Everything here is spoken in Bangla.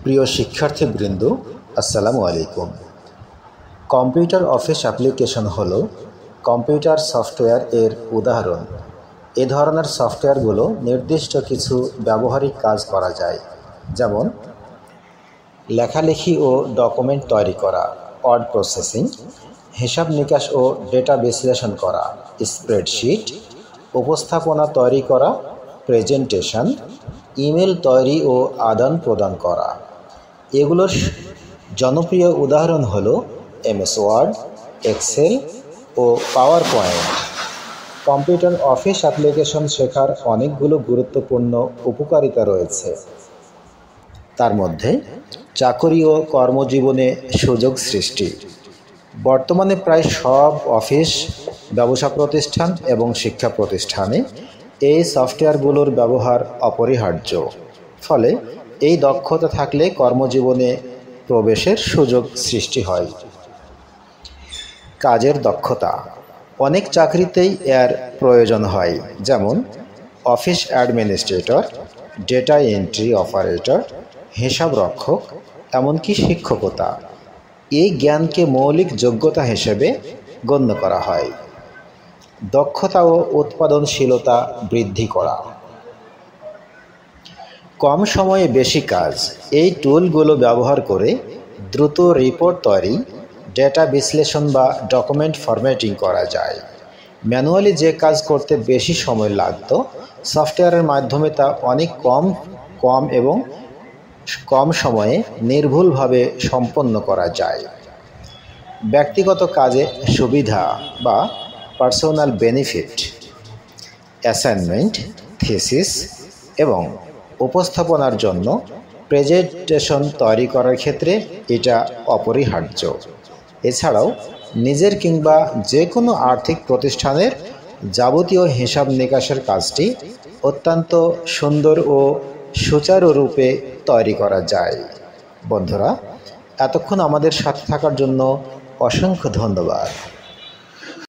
প্রিয় শিক্ষার্থীবৃন্দ, আসসালামু আলাইকুম। কম্পিউটার অফিস অ্যাপ্লিকেশন হলো কম্পিউটার সফটওয়্যার এর উদাহরণ। এ ধরনের সফটওয়্যারগুলো নির্দিষ্ট কিছু ব্যবহারিক কাজ করা যায়, যেমন লেখালেখি ও ডকুমেন্ট তৈরি করা, ওয়ার্ড প্রসেসিং, হিসাব নিকাশ ও ডেটা বিশ্লেষণ করা, স্প্রেডশিট, উপস্থাপনা তৈরি করা, প্রেজেন্টেশন, ইমেল তৈরি ও আদান প্রদান করা। এগুলোর জনপ্রিয় উদাহরণ হলো এমএস ওয়ার্ড, এক্সেল ও PowerPoint. Computer office application শেখার অনেকগুলো গুরুত্বপূর্ণ উপকারিতা রয়েছে। তার মধ্যে চাকরি ও কর্মজীবনে সুযোগ সৃষ্টি। বর্তমানে প্রায় সব অফিস, ব্যবসা প্রতিষ্ঠান এবং শিক্ষা প্রতিষ্ঠানে এই সফটওয়্যারগুলোর ব্যবহার অপরিহার্য। ফলে এই দক্ষতা থাকলে কর্মজীবনে প্রবেশের সুযোগ সৃষ্টি হয়। কাজের দক্ষতা। অনেক চাকরিতেই এর প্রয়োজন হয়, যেমন office administrator, data entry operator, হিসাবরক্ষক, এমনকি শিক্ষকতা। এই জ্ঞানকে মৌলিক যোগ্যতা হিসেবে গণ্য করা হয়। দক্ষতা ও উৎপাদনশীলতা বৃদ্ধি করা। কম সময়ে বেশি কাজ। এই টুলগুলো ব্যবহার করে দ্রুত রিপোর্ট তৈরি, ডেটা বিশ্লেষণ বা ডকুমেন্ট ফরম্যাটিং করা যায়। ম্যানুয়ালি যে কাজ করতে বেশি সময় লাগত, সফটওয়্যারের মাধ্যমে তা অনেক কম সময়ে নির্ভুলভাবে সম্পন্ন করা যায়। ব্যক্তিগত কাজে সুবিধা বা পার্সোনাল বেনিফিট। অ্যাসাইনমেন্ট, থিসিস এবং উপস্থাপনার জন্য প্রেজেন্টেশন তৈরি করার ক্ষেত্রে এটা অপরিহার্য। এছাড়াও নিজের কিংবা যে কোনো আর্থিক প্রতিষ্ঠানের যাবতীয় হিসাব নিকাশের কাজটি অত্যন্ত সুন্দর ও সুচারুরূপে তৈরি করা যায়। বন্ধুরা, এতক্ষণ আমাদের সাথে থাকার জন্য অসংখ্য ধন্যবাদ।